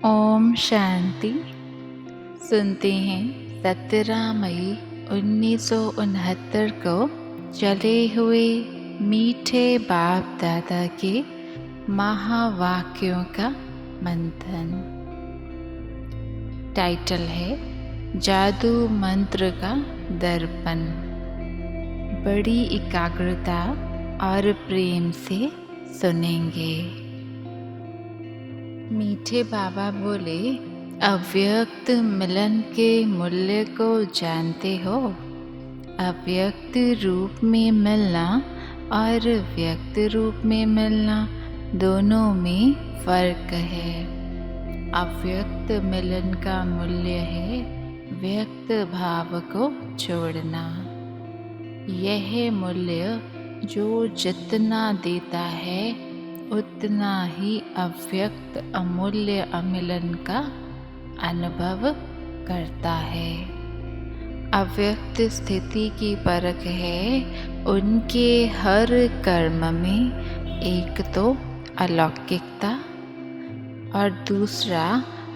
ओम शांति। सुनते हैं 17 मई 1969 को चले हुए मीठे बाप दादा के महावाक्यों का मंथन। टाइटल है जादू मंत्र का दर्पण। बड़ी एकाग्रता और प्रेम से सुनेंगे। मीठे बाबा बोले, अव्यक्त मिलन के मूल्य को जानते हो? अव्यक्त रूप में मिलना और व्यक्त रूप में मिलना दोनों में फर्क है। अव्यक्त मिलन का मूल्य है व्यक्त भाव को छोड़ना। यह मूल्य जो जितना देता है उतना ही अव्यक्त अमूल्य अमिलन का अनुभव करता है। अव्यक्त स्थिति की परख है उनके हर कर्म में एक तो अलौकिकता और दूसरा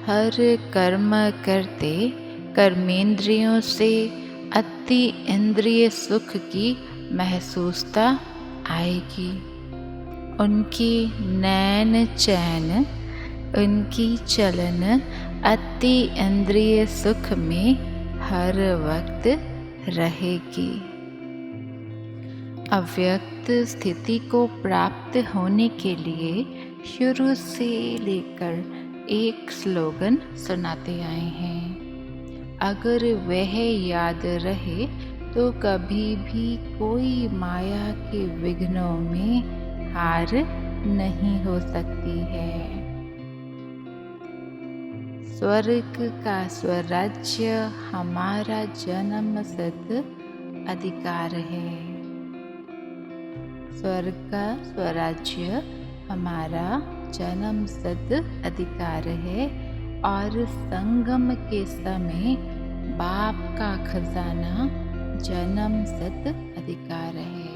हर कर्म करते कर्मेंद्रियों से अति इंद्रिय सुख की महसूसता आएगी। उनकी नैन चैन, उनकी चलन अति इंद्रिय सुख में हर वक्त रहेगी। अव्यक्त स्थिति को प्राप्त होने के लिए शुरू से लेकर एक स्लोगन सुनाते आए हैं। अगर वह याद रहे तो कभी भी कोई माया के विघ्नों में हार नहीं हो सकती है। स्वर्ग का स्वराज्य हमारा जन्मसिद्ध अधिकार है। स्वर्ग का स्वराज्य हमारा जन्मसिद्ध अधिकार है और संगम के समय बाप का खजाना जन्मसिद्ध अधिकार है।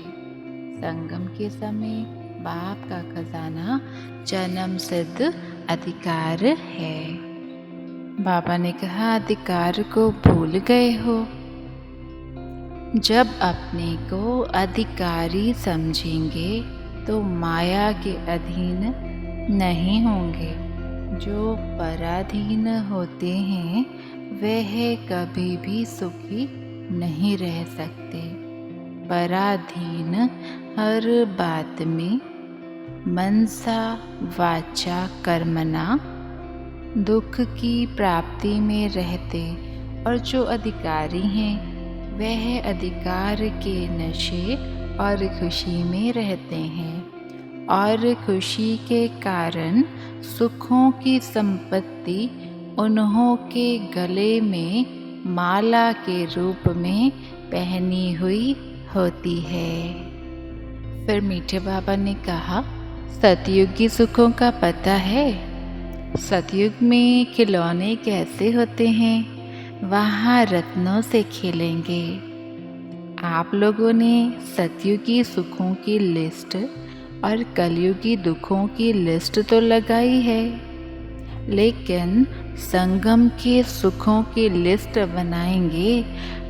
संगम के समय बाप का खजाना जन्म सिद्ध अधिकार है। बाबा ने कहा, अधिकार को भूल गए हो? जब अपने को अधिकारी समझेंगे तो माया के अधीन नहीं होंगे। जो पराधीन होते हैं वह कभी भी सुखी नहीं रह सकते। पराधीन हर बात में मनसा वाचा कर्मणा दुख की प्राप्ति में रहते और जो अधिकारी हैं वह अधिकार के नशे और खुशी में रहते हैं और खुशी के कारण सुखों की संपत्ति उन्हों के गले में माला के रूप में पहनी हुई होती है। फिर मीठे बाबा ने कहा, सतयुगी सुखों का पता है? सतयुग में खिलौने कैसे होते हैं? वहाँ रत्नों से खेलेंगे। आप लोगों ने सतयुगी सुखों की लिस्ट और कलयुगी दुखों की लिस्ट तो लगाई है, लेकिन संगम के सुखों की लिस्ट बनाएंगे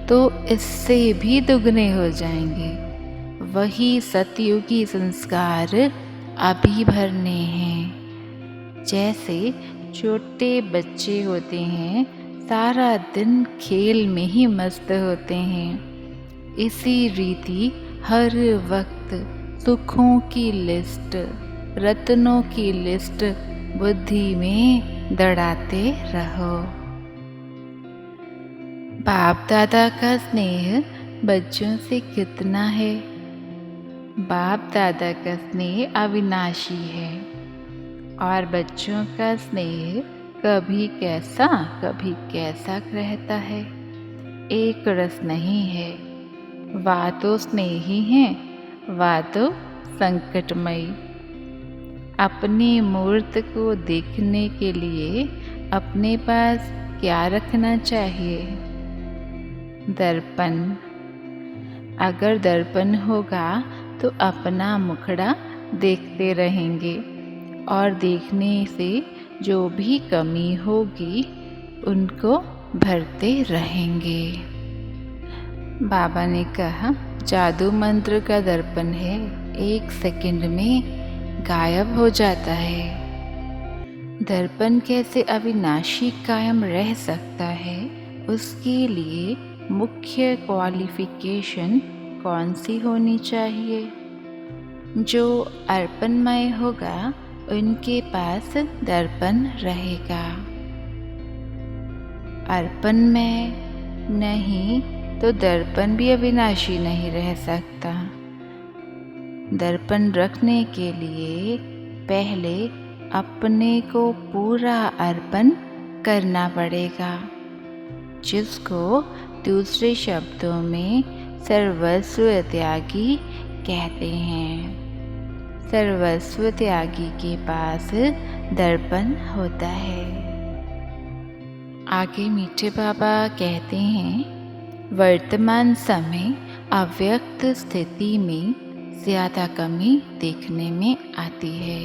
तो इससे भी दुगने हो जाएंगे। वही सतयुगी संस्कार अभी भरने हैं। जैसे छोटे बच्चे होते हैं, सारा दिन खेल में ही मस्त होते हैं, इसी रीति हर वक्त सुखों की लिस्ट, रत्नों की लिस्ट बुद्धि में दौड़ाते रहो। बाप दादा का स्नेह बच्चों से कितना है? बाप दादा का स्नेह अविनाशी है और बच्चों का स्नेह कभी कैसा रहता है। एक रस नहीं है। वा तो स्नेही हैं, वा तो संकटमयी। अपनी मूर्त को देखने के लिए अपने पास क्या रखना चाहिए? दर्पण। अगर दर्पण होगा तो अपना मुखड़ा देखते रहेंगे और देखने से जो भी कमी होगी उनको भरते रहेंगे। बाबा ने कहा, जादू मंत्र का दर्पण है, 1 सेकंड में गायब हो जाता है। दर्पण कैसे अविनाशी कायम रह सकता है, उसके लिए मुख्य क्वालिफिकेशन कौन सी होनी चाहिए? जो अर्पणमय होगा उनके पास दर्पण रहेगा। अर्पणमय नहीं तो दर्पण भी अविनाशी नहीं रह सकता। दर्पण रखने के लिए पहले अपने को पूरा अर्पण करना पड़ेगा, जिसको दूसरे शब्दों में सर्वस्व त्यागी कहते हैं। सर्वस्व त्यागी के पास दर्पण होता है। आगे मीठे बाबा कहते हैं, वर्तमान समय अव्यक्त स्थिति में ज़्यादा कमी देखने में आती है।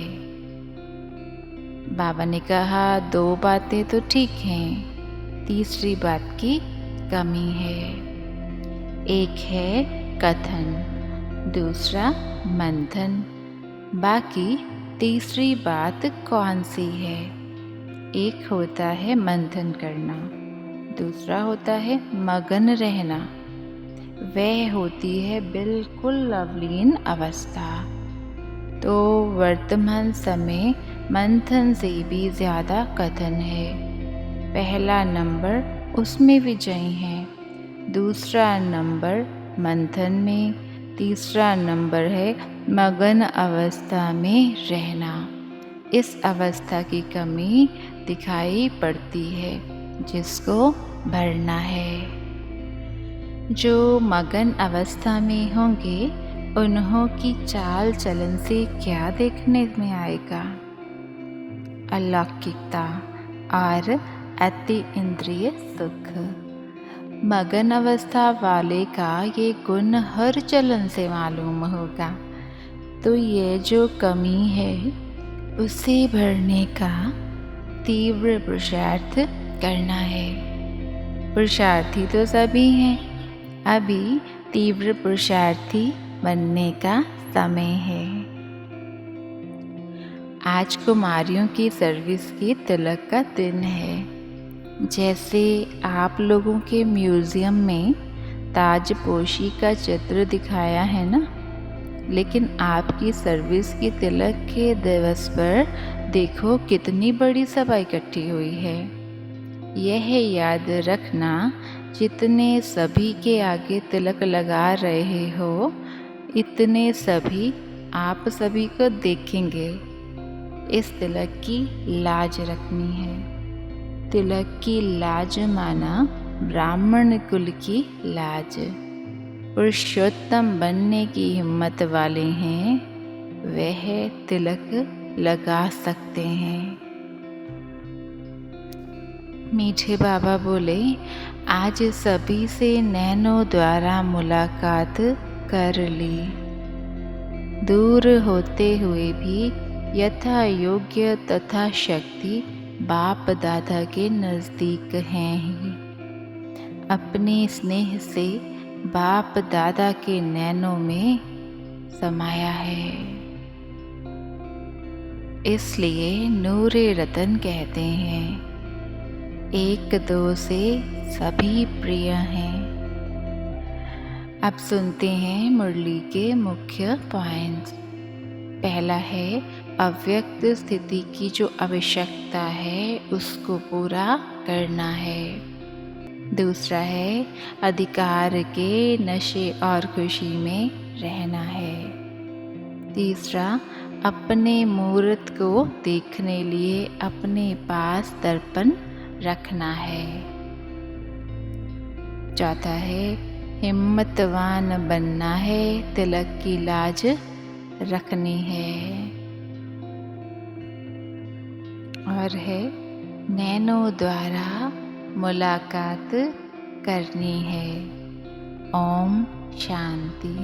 बाबा ने कहा, 2 बातें तो ठीक हैं, तीसरी बात की कमी है। एक है कथन, दूसरा मंथन। बाकी तीसरी बात कौन सी है? एक होता है मंथन करना, दूसरा होता है मगन रहना। वह होती है बिल्कुल लवलीन अवस्था। तो वर्तमान समय मंथन से भी ज़्यादा कथन है। पहला नंबर उसमें विजयी है, दूसरा नंबर मंथन में, तीसरा नंबर है मगन अवस्था में रहना। इस अवस्था की कमी दिखाई पड़ती है, जिसको भरना है। जो मगन अवस्था में होंगे उन्हों की चाल चलन से क्या देखने में आएगा? अलौकिकता और अति इंद्रिय सुख। मगन अवस्था वाले का ये गुण हर चलन से मालूम होगा। तो ये जो कमी है उसे भरने का तीव्र पुरुषार्थ करना है। पुरुषार्थी तो सभी हैं, अभी तीव्र पुरुषार्थी बनने का समय है। आज कुमारियों की सर्विस के तिलक का दिन है। जैसे आप लोगों के म्यूज़ियम में ताजपोशी का चित्र दिखाया है ना, लेकिन आपकी सर्विस की तिलक के दिवस पर देखो कितनी बड़ी सभा इकट्ठी हुई है। यह याद रखना, जितने सभी के आगे तिलक लगा रहे हो, इतने सभी आप सभी को देखेंगे। इस तिलक की लाज रखनी है। तिलक की लाज माना ब्राह्मण कुल की लाज। पुरुषोत्तम बनने की हिम्मत वाले हैं, वह तिलक लगा सकते हैं। मीठे बाबा बोले, आज सभी से नैनों द्वारा मुलाकात कर ली। दूर होते हुए भी यथा योग्य तथा शक्ति बाप दादा के नज़दीक हैं ही। अपने स्नेह से बाप दादा के नैनों में समाया है। इसलिए नूरे रतन कहते हैं, 1-2 से सभी प्रिय हैं। अब सुनते हैं मुरली के मुख्य पॉइंट्स। पहला है, अव्यक्त स्थिति की जो आवश्यकता है उसको पूरा करना है। दूसरा है, अधिकार के नशे और खुशी में रहना है। तीसरा, अपने मूर्त को देखने लिए अपने पास दर्पण रखना है। चौथा है, हिम्मतवान बनना है, तिलक की लाज रखनी है। और है, नैनों द्वारा मुलाकात करनी है। ओम शांति।